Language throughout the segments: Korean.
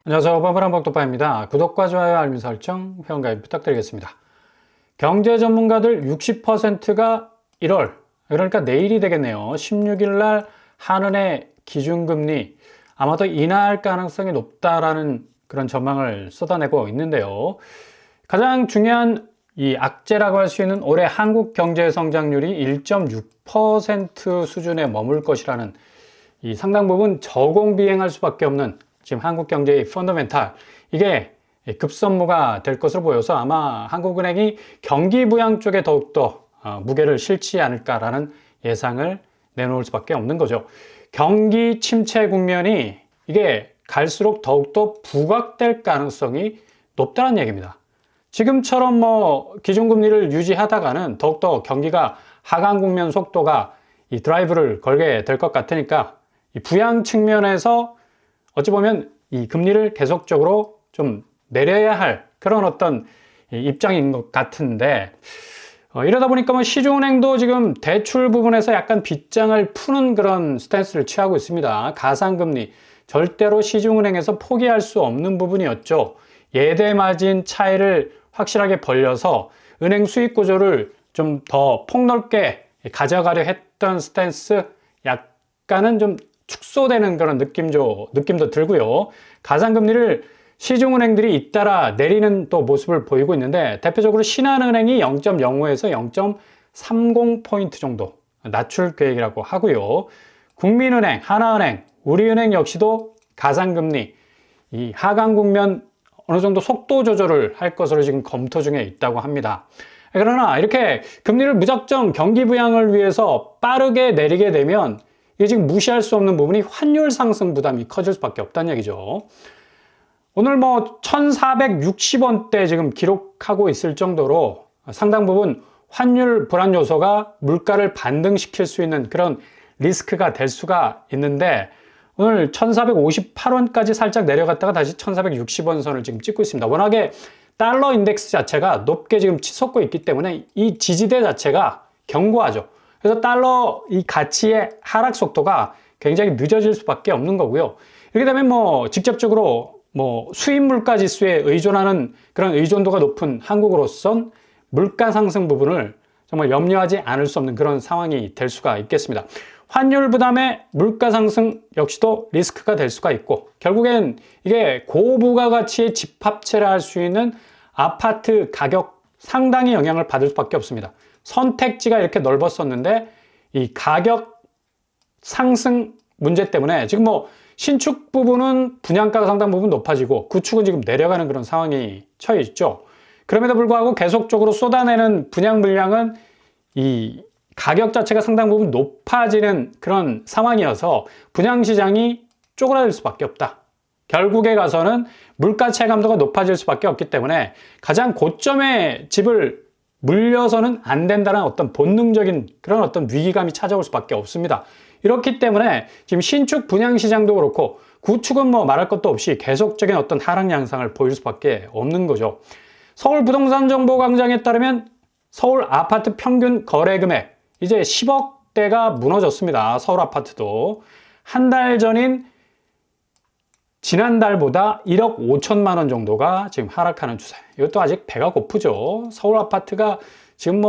안녕하세요. 버블한복도파입니다. 구독과 좋아요, 알림 설정, 회원가입 부탁드리겠습니다. 경제 전문가들 60%가 1월, 그러니까 내일이 되겠네요. 16일 날 한은의 기준금리 아마도 인하할 가능성이 높다라는 그런 전망을 쏟아내고 있는데요. 가장 중요한 이 악재라고 할 수 있는 올해 한국 경제 성장률이 1.6% 수준에 머물 것이라는 이 상당 부분 저공비행할 수밖에 없는 지금 한국 경제의 펀더멘탈, 이게 급선무가 될 것으로 보여서 아마 한국은행이 경기 부양 쪽에 더욱더 무게를 실지 않을까라는 예상을 내놓을 수밖에 없는 거죠. 경기 침체 국면이 이게 갈수록 더욱더 부각될 가능성이 높다는 얘기입니다. 지금처럼 기준금리를 유지하다가는 더욱더 경기가 하강 국면 속도가 이 드라이브를 걸게 될 것 같으니까 이 부양 측면에서 어찌 보면 이 금리를 계속적으로 좀 내려야 할 그런 어떤 입장인 것 같은데, 이러다 보니까 시중은행도 지금 대출 부분에서 약간 빗장을 푸는 그런 스탠스를 취하고 있습니다. 가상금리, 절대로 시중은행에서 포기할 수 없는 부분이었죠. 예대 마진 차이를 확실하게 벌려서 은행 수익 구조를 좀 더 폭넓게 가져가려 했던 스탠스, 약간은 좀 축소되는 그런 느낌도 들고요. 가상금리를 시중은행들이 잇따라 내리는 또 모습을 보이고 있는데, 대표적으로 신한은행이 0.05에서 0.30포인트 정도 낮출 계획이라고 하고요. 국민은행, 하나은행, 우리은행 역시도 가상금리 이 하강 국면 어느 정도 속도 조절을 할 것으로 지금 검토 중에 있다고 합니다. 그러나 이렇게 금리를 무작정 경기 부양을 위해서 빠르게 내리게 되면 이게 지금 무시할 수 없는 부분이 환율 상승 부담이 커질 수밖에 없다는 얘기죠. 오늘 1460원대 지금 기록하고 있을 정도로 상당 부분 환율 불안 요소가 물가를 반등시킬 수 있는 그런 리스크가 될 수가 있는데, 오늘 1458원까지 살짝 내려갔다가 다시 1460원 선을 지금 찍고 있습니다. 워낙에 달러 인덱스 자체가 높게 지금 치솟고 있기 때문에 이 지지대 자체가 견고하죠. 그래서 달러 이 가치의 하락 속도가 굉장히 늦어질 수밖에 없는 거고요. 이렇게 되면 직접적으로 수입 물가 지수에 의존하는 그런 의존도가 높은 한국으로선 물가 상승 부분을 정말 염려하지 않을 수 없는 그런 상황이 될 수가 있겠습니다. 환율 부담에 물가 상승 역시도 리스크가 될 수가 있고, 결국엔 이게 고부가가치의 집합체라 할 수 있는 아파트 가격 상당히 영향을 받을 수밖에 없습니다. 선택지가 이렇게 넓었었는데 이 가격 상승 문제 때문에 지금 신축 부분은 분양가가 상당 부분 높아지고 구축은 지금 내려가는 그런 상황이 처해 있죠. 그럼에도 불구하고 계속적으로 쏟아내는 분양 물량은 이 가격 자체가 상당 부분 높아지는 그런 상황이어서 분양시장이 쪼그라들 수밖에 없다. 결국에 가서는 물가 체감도가 높아질 수밖에 없기 때문에 가장 고점의 집을 물려서는 안 된다는 어떤 본능적인 그런 어떤 위기감이 찾아올 수밖에 없습니다. 이렇기 때문에 지금 신축 분양시장도 그렇고 구축은 말할 것도 없이 계속적인 어떤 하락 양상을 보일 수밖에 없는 거죠. 서울 부동산 정보 광장에 따르면 서울 아파트 평균 거래 금액 이제 10억대가 무너졌습니다. 서울 아파트도 한 달 전인 지난달보다 1억 5천만 원 정도가 지금 하락하는 추세. 이것도 아직 배가 고프죠. 서울 아파트가 지금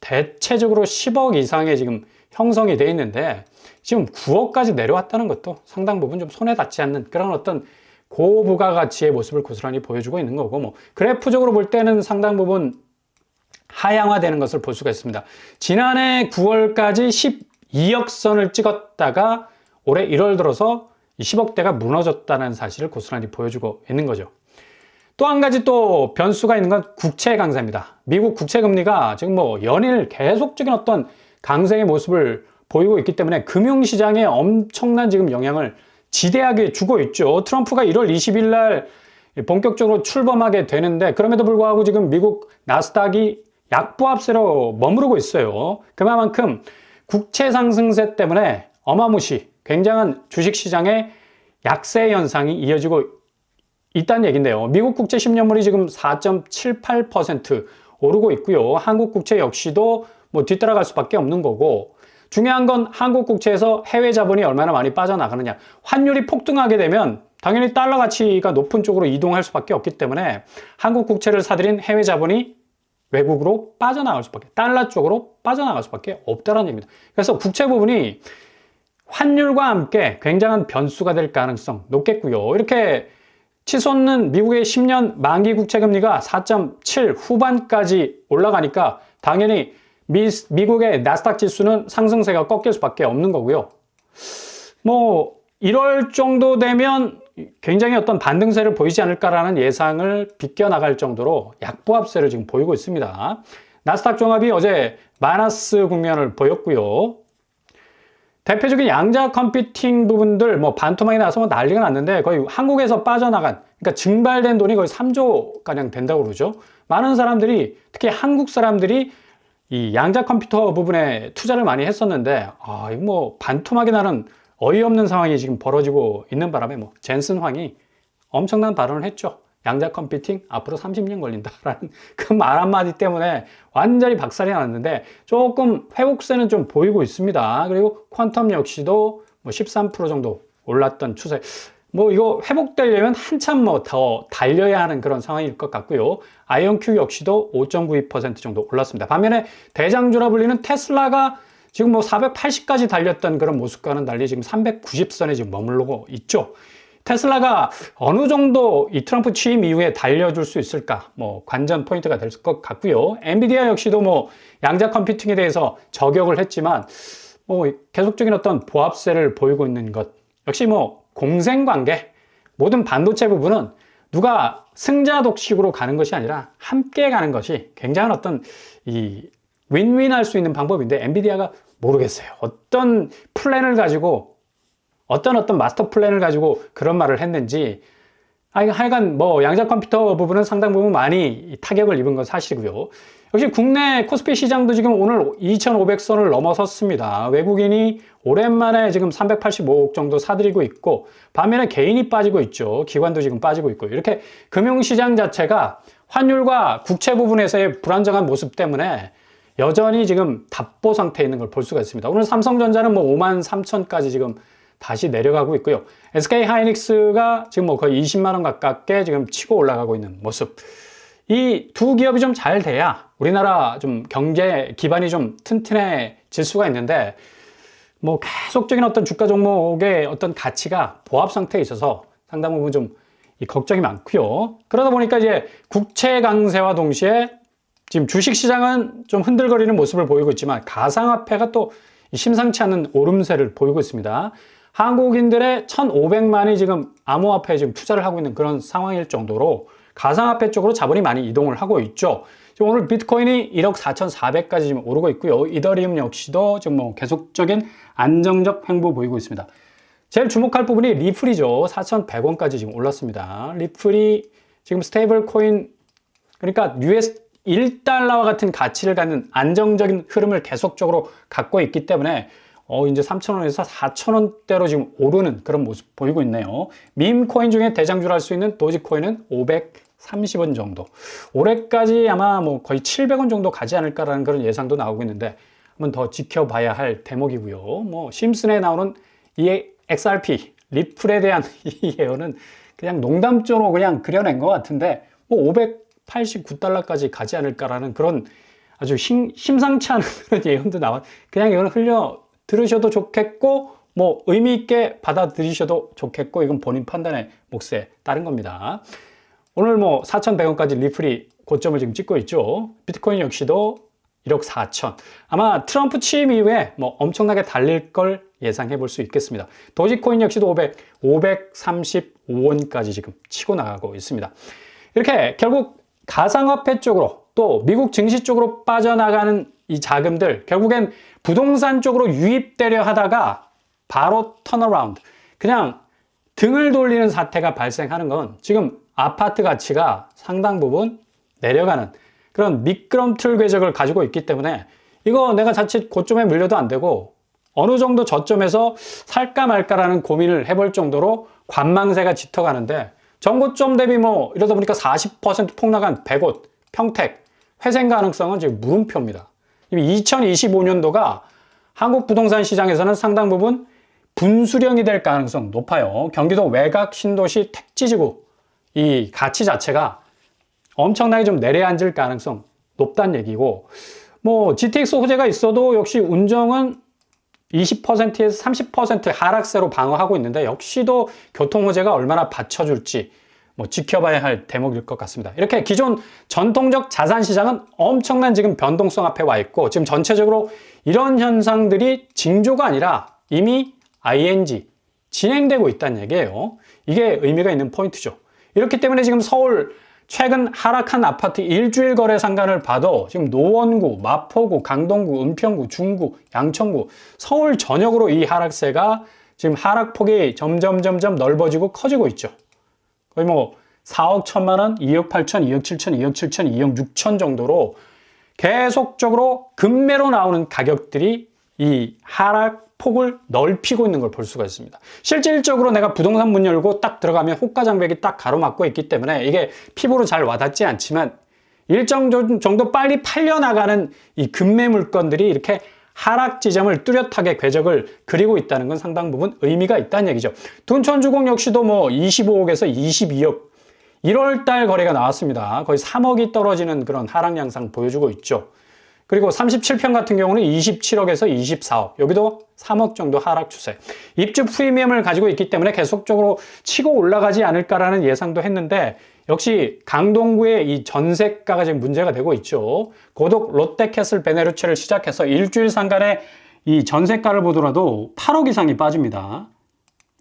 대체적으로 10억 이상의 지금 형성이 돼 있는데 지금 9억까지 내려왔다는 것도 상당 부분 좀 손에 닿지 않는 그런 어떤 고부가가치의 모습을 고스란히 보여주고 있는 거고, 그래프적으로 볼 때는 상당 부분 하향화되는 것을 볼 수가 있습니다. 지난해 9월까지 12억 선을 찍었다가 올해 1월 들어서 10억대가 무너졌다는 사실을 고스란히 보여주고 있는 거죠. 또 한 가지 또 변수가 있는 건 국채 강세입니다. 미국 국채 금리가 지금 연일 계속적인 어떤 강세의 모습을 보이고 있기 때문에 금융시장에 엄청난 지금 영향을 지대하게 주고 있죠. 트럼프가 1월 20일 날 본격적으로 출범하게 되는데, 그럼에도 불구하고 지금 미국 나스닥이 약보합세로 머무르고 있어요. 그만큼 국채 상승세 때문에 어마무시 굉장한 주식시장의 약세 현상이 이어지고 있다는 얘기인데요. 미국 국채 10년물이 지금 4.78% 오르고 있고요. 한국 국채 역시도 뒤따라갈 수밖에 없는 거고, 중요한 건 한국 국채에서 해외 자본이 얼마나 많이 빠져나가느냐. 환율이 폭등하게 되면 당연히 달러 가치가 높은 쪽으로 이동할 수밖에 없기 때문에 한국 국채를 사들인 해외 자본이 외국으로 빠져나갈 수밖에, 달러 쪽으로 빠져나갈 수밖에 없다는 얘기입니다. 그래서 국채 부분이 환율과 함께 굉장한 변수가 될 가능성 높겠고요. 이렇게 치솟는 미국의 10년 만기 국채 금리가 4.7 후반까지 올라가니까 당연히 미국의 나스닥 지수는 상승세가 꺾일 수밖에 없는 거고요. 뭐 1월 정도 되면 굉장히 어떤 반등세를 보이지 않을까라는 예상을 비껴나갈 정도로 약보합세를 지금 보이고 있습니다. 나스닥 종합이 어제 마이너스 국면을 보였고요. 대표적인 양자 컴퓨팅 부분들 뭐 반토막이 나서 뭐 난리가 났는데 거의 한국에서 빠져나간, 그러니까 증발된 돈이 거의 3조 가량 된다고 그러죠. 많은 사람들이, 특히 한국 사람들이 이 양자 컴퓨터 부분에 투자를 많이 했었는데 이거 뭐 반토막이 나는 어이없는 상황이 지금 벌어지고 있는 바람에 뭐 젠슨 황이 엄청난 발언을 했죠. 양자 컴퓨팅 앞으로 30년 걸린다라는 그 말 한마디 때문에 완전히 박살이 났는데 조금 회복세는 좀 보이고 있습니다. 그리고 퀀텀 역시도 뭐 13% 정도 올랐던 추세. 뭐 이거 회복되려면 한참 뭐 더 달려야 하는 그런 상황일 것 같고요. 아이온큐 역시도 5.92% 정도 올랐습니다. 반면에 대장주라 불리는 테슬라가 지금 뭐 480까지 달렸던 그런 모습과는 달리 지금 390선에 지금 머무르고 있죠. 테슬라가 어느 정도 이 트럼프 취임 이후에 달려줄 수 있을까? 뭐 관전 포인트가 될 것 같고요. 엔비디아 역시도 뭐 양자 컴퓨팅에 대해서 저격을 했지만 뭐 계속적인 어떤 보합세를 보이고 있는 것. 역시 뭐 공생관계, 모든 반도체 부분은 누가 승자 독식으로 가는 것이 아니라 함께 가는 것이 굉장한 어떤 이 윈윈 할 수 있는 방법인데 엔비디아가 모르겠어요. 어떤 플랜을 가지고 어떤 마스터 플랜을 가지고 그런 말을 했는지 하여간 뭐 양자 컴퓨터 부분은 상당 부분 많이 타격을 입은 건 사실이고요. 역시 국내 코스피 시장도 지금 오늘 2,500선을 넘어섰습니다. 외국인이 오랜만에 지금 385억 정도 사들이고 있고 반면에 개인이 빠지고 있죠. 기관도 지금 빠지고 있고 이렇게 금융시장 자체가 환율과 국채 부분에서의 불안정한 모습 때문에 여전히 지금 답보 상태에 있는 걸 볼 수가 있습니다. 오늘 삼성전자는 뭐 5만 3천까지 지금 다시 내려가고 있고요. SK 하이닉스가 지금 뭐 거의 20만 원 가깝게 지금 치고 올라가고 있는 모습. 이 두 기업이 좀 잘 돼야 우리나라 좀 경제 기반이 좀 튼튼해질 수가 있는데 뭐 계속적인 어떤 주가 종목의 어떤 가치가 보합 상태에 있어서 상당 부분 좀 걱정이 많고요. 그러다 보니까 이제 국채 강세와 동시에 지금 주식시장은 좀 흔들거리는 모습을 보이고 있지만 가상화폐가 또 심상치 않은 오름세를 보이고 있습니다. 한국인들의 1,500만이 지금 암호화폐에 지금 투자를 하고 있는 그런 상황일 정도로 가상화폐 쪽으로 자본이 많이 이동을 하고 있죠. 지금 오늘 비트코인이 1억 4,400까지 지금 오르고 있고요. 이더리움 역시도 지금 뭐 계속적인 안정적 횡보 보이고 있습니다. 제일 주목할 부분이 리플이죠. 4,100원까지 지금 올랐습니다. 리플이 지금 스테이블 코인, 그러니까 US 1달러와 같은 가치를 갖는 안정적인 흐름을 계속적으로 갖고 있기 때문에 이제 3,000원에서 4,000원대로 지금 오르는 그런 모습 보이고 있네요. 밈 코인 중에 대장주를 할 수 있는 도지코인은 530원 정도. 올해까지 아마 뭐 거의 700원 정도 가지 않을까라는 그런 예상도 나오고 있는데 한번 더 지켜봐야 할 대목이고요. 뭐 심슨에 나오는 이 XRP 리플에 대한 이 예언은 그냥 농담조로 그냥 그려낸 것 같은데 뭐 589달러까지 가지 않을까라는 그런 아주 심상치 않은 그런 예언도 나와. 그냥 이건 흘려 들으셔도 좋겠고 뭐 의미 있게 받아들이셔도 좋겠고 이건 본인 판단의 몫에 따른 겁니다. 오늘 뭐 4,100원까지 리플이 고점을 지금 찍고 있죠. 비트코인 역시도 1억 4천. 아마 트럼프 취임 이후에 뭐 엄청나게 달릴 걸 예상해 볼 수 있겠습니다. 도지코인 역시도 535원까지 지금 치고 나가고 있습니다. 이렇게 결국 가상화폐 쪽으로 또 미국 증시 쪽으로 빠져나가는 이 자금들 결국엔 부동산 쪽으로 유입되려 하다가 바로 턴어라운드, 그냥 등을 돌리는 사태가 발생하는 건 지금 아파트 가치가 상당 부분 내려가는 그런 미끄럼틀 궤적을 가지고 있기 때문에 이거 내가 자칫 고점에 물려도 안 되고 어느 정도 저점에서 살까 말까라는 고민을 해볼 정도로 관망세가 짙어가는데 전고점 대비 뭐 이러다 보니까 40% 폭락한 백옷, 평택, 회생 가능성은 지금 물음표입니다. 2025년도가 한국 부동산 시장에서는 상당 부분 분수령이 될 가능성 높아요. 경기도 외곽 신도시 택지지구 이 가치 자체가 엄청나게 좀 내려앉을 가능성 높다는 얘기고, 뭐 GTX 호재가 있어도 역시 운정은 20%에서 30% 하락세로 방어하고 있는데, 역시도 교통 호재가 얼마나 받쳐줄지 뭐 지켜봐야 할 대목일 것 같습니다. 이렇게 기존 전통적 자산 시장은 엄청난 지금 변동성 앞에 와 있고, 지금 전체적으로 이런 현상들이 징조가 아니라 이미 ING 진행되고 있다는 얘기예요. 이게 의미가 있는 포인트죠. 이렇기 때문에 지금 서울 최근 하락한 아파트 일주일 거래 상관을 봐도 지금 노원구, 마포구, 강동구, 은평구, 중구, 양천구, 서울 전역으로 이 하락세가 지금 하락폭이 점점 넓어지고 커지고 있죠. 거의 뭐 4억 1천만 원, 2억 8천, 2억 7천, 2억 7천, 2억 6천 정도로 계속적으로 급매로 나오는 가격들이 이 하락폭을 넓히고 있는 걸 볼 수가 있습니다. 실질적으로 내가 부동산 문 열고 딱 들어가면 호가 장벽이 딱 가로막고 있기 때문에 이게 피부로 잘 와닿지 않지만, 일정 정도 빨리 팔려나가는 이 급매 물건들이 이렇게 하락 지점을 뚜렷하게 궤적을 그리고 있다는 건 상당 부분 의미가 있다는 얘기죠. 둔촌주공 역시도 뭐 25억에서 22억 1월달 거래가 나왔습니다. 거의 3억이 떨어지는 그런 하락 양상 보여주고 있죠. 그리고 37평 같은 경우는 27억에서 24억, 여기도 3억 정도 하락 추세. 입주 프리미엄을 가지고 있기 때문에 계속적으로 치고 올라가지 않을까라는 예상도 했는데, 역시 강동구의 이 전세가가 지금 문제가 되고 있죠. 고독 롯데캐슬 베네루체를 시작해서 일주일 상간의 이 전세가를 보더라도 8억 이상이 빠집니다.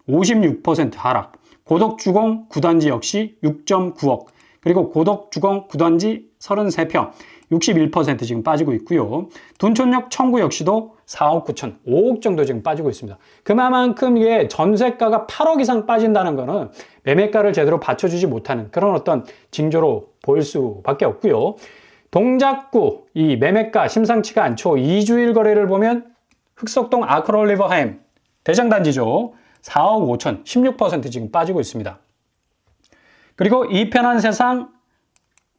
56% 하락. 고독 주공 9단지 역시 6.9억. 그리고 고독 주공 9단지 33평 61% 지금 빠지고 있고요. 둔촌역 청구 역시도 4억 9천, 5억 정도 지금 빠지고 있습니다. 그만큼 이게 전세가가 8억 이상 빠진다는 거는 매매가를 제대로 받쳐주지 못하는 그런 어떤 징조로 보일 수밖에 없고요. 동작구 이 매매가 심상치가 않죠. 2주일 거래를 보면 흑석동 아크롤리버하임 대장단지죠. 4억 5천, 16% 지금 빠지고 있습니다. 그리고 이 편한 세상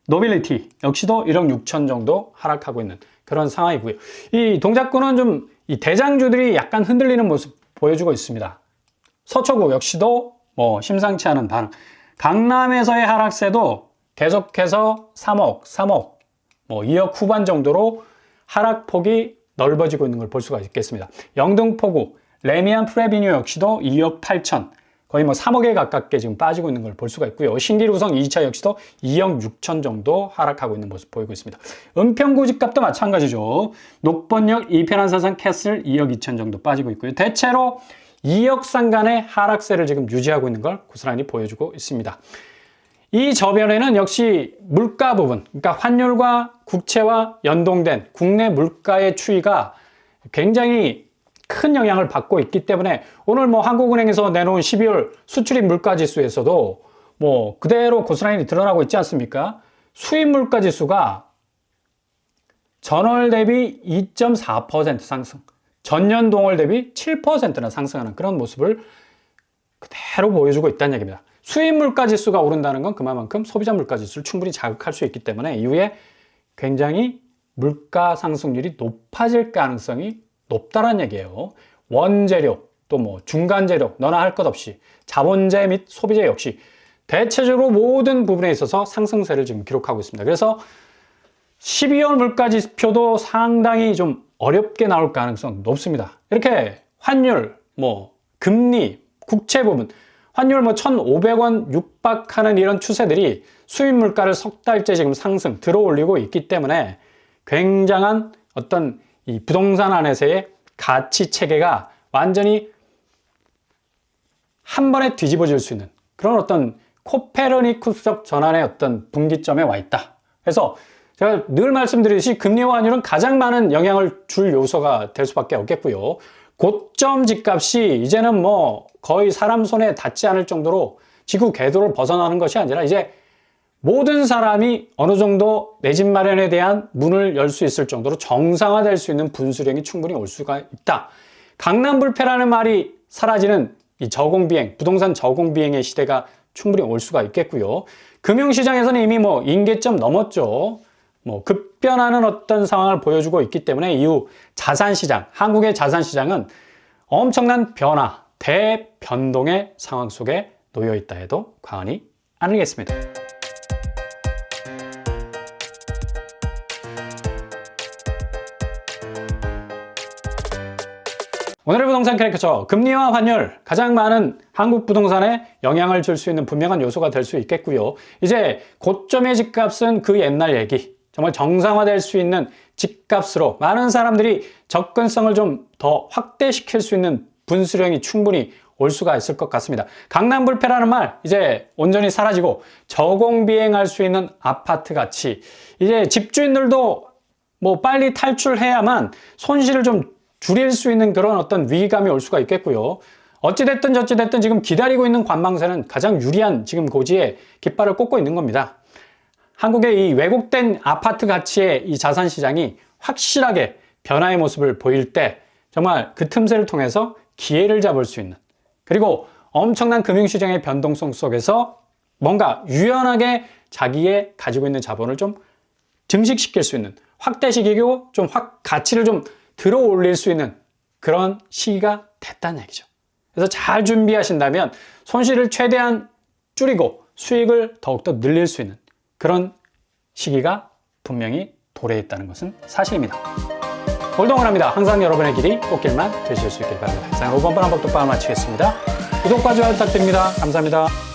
노빌리티 역시도 1억 6천 정도 하락하고 있는 그런 상황이고요. 이 동작구는 좀 이 대장주들이 약간 흔들리는 모습 보여주고 있습니다. 서초구 역시도 뭐 심상치 않은 반응. 강남에서의 하락세도 계속해서 3억, 뭐 2억 후반 정도로 하락폭이 넓어지고 있는 걸 볼 수가 있겠습니다. 영등포구 레미안 프레비뉴 역시도 2억 8천, 거의 뭐 3억에 가깝게 지금 빠지고 있는 걸 볼 수가 있고요. 신길우성 2차 역시도 2억 6천 정도 하락하고 있는 모습 보이고 있습니다. 은평구 집값도 마찬가지죠. 녹번역 이편한사상 캐슬 2억 2천 정도 빠지고 있고요. 대체로 2억 상간의 하락세를 지금 유지하고 있는 걸 고스란히 보여주고 있습니다. 이 저변에는 역시 물가 부분, 그러니까 환율과 국채와 연동된 국내 물가의 추이가 굉장히 큰 영향을 받고 있기 때문에 오늘 뭐 한국은행에서 내놓은 12월 수출입 물가지수에서도 뭐 그대로 고스란히 드러나고 있지 않습니까? 수입 물가지수가 전월 대비 2.4% 상승, 전년 동월 대비 7%나 상승하는 그런 모습을 그대로 보여주고 있다는 얘기입니다. 수입 물가지수가 오른다는 건 그만큼 소비자 물가지수를 충분히 자극할 수 있기 때문에 이후에 굉장히 물가 상승률이 높아질 가능성이 높다라는 얘기예요. 원재료, 또 뭐 중간재료, 너나 할 것 없이 자본재 및 소비재 역시 대체적으로 모든 부분에 있어서 상승세를 지금 기록하고 있습니다. 그래서 12월 물가지표도 상당히 좀 어렵게 나올 가능성 높습니다. 이렇게 환율, 뭐 금리, 국채 부분, 환율 뭐 1,500원 육박하는 이런 추세들이 수입 물가를 석 달째 지금 상승, 들어올리고 있기 때문에 굉장한 어떤 이 부동산 안에서의 가치 체계가 완전히 한 번에 뒤집어질 수 있는 그런 어떤 코페르니쿠스적 전환의 어떤 분기점에 와 있다. 그래서 제가 늘 말씀드리듯이 금리와 환율은 가장 많은 영향을 줄 요소가 될 수밖에 없겠고요. 고점 집값이 이제는 뭐 거의 사람 손에 닿지 않을 정도로 지구 궤도를 벗어나는 것이 아니라 이제 모든 사람이 어느 정도 내 집 마련에 대한 문을 열 수 있을 정도로 정상화될 수 있는 분수령이 충분히 올 수가 있다. 강남불패라는 말이 사라지는 이 저공비행, 부동산 저공비행의 시대가 충분히 올 수가 있겠고요. 금융시장에서는 이미 뭐 임계점 넘었죠. 급변하는 어떤 상황을 보여주고 있기 때문에 이후 자산시장, 한국의 자산시장은 엄청난 변화, 대변동의 상황 속에 놓여 있다 해도 과언이 아니겠습니다. 오늘의 부동산 캐릭터, 금리와 환율, 가장 많은 한국 부동산에 영향을 줄 수 있는 분명한 요소가 될 수 있겠고요. 이제 고점의 집값은 그 옛날 얘기, 정말 정상화될 수 있는 집값으로 많은 사람들이 접근성을 좀 더 확대시킬 수 있는 분수령이 충분히 올 수가 있을 것 같습니다. 강남불패라는 말 이제 온전히 사라지고 저공비행할 수 있는 아파트 가치, 이제 집주인들도 빨리 탈출해야만 손실을 좀 줄일 수 있는 그런 어떤 위기감이 올 수가 있겠고요. 어찌됐든 저찌됐든 지금 기다리고 있는 관망세는 가장 유리한 지금 고지에 깃발을 꽂고 있는 겁니다. 한국의 이 왜곡된 아파트 가치의 이 자산시장이 확실하게 변화의 모습을 보일 때 정말 그 틈새를 통해서 기회를 잡을 수 있는, 그리고 엄청난 금융시장의 변동성 속에서 뭔가 유연하게 자기의 가지고 있는 자본을 좀 증식시킬 수 있는, 확대시키고 좀 가치를 좀 들어 올릴 수 있는 그런 시기가 됐다는 얘기죠. 그래서 잘 준비하신다면 손실을 최대한 줄이고 수익을 더욱더 늘릴 수 있는 그런 시기가 분명히 도래해 있다는 것은 사실입니다. 올동을 합니다. 항상 여러분의 길이 꽃길만 되실 수 있길 바랍니다. 이상 5번 방법독방을 마치겠습니다. 구독과 좋아요 부탁드립니다. 감사합니다.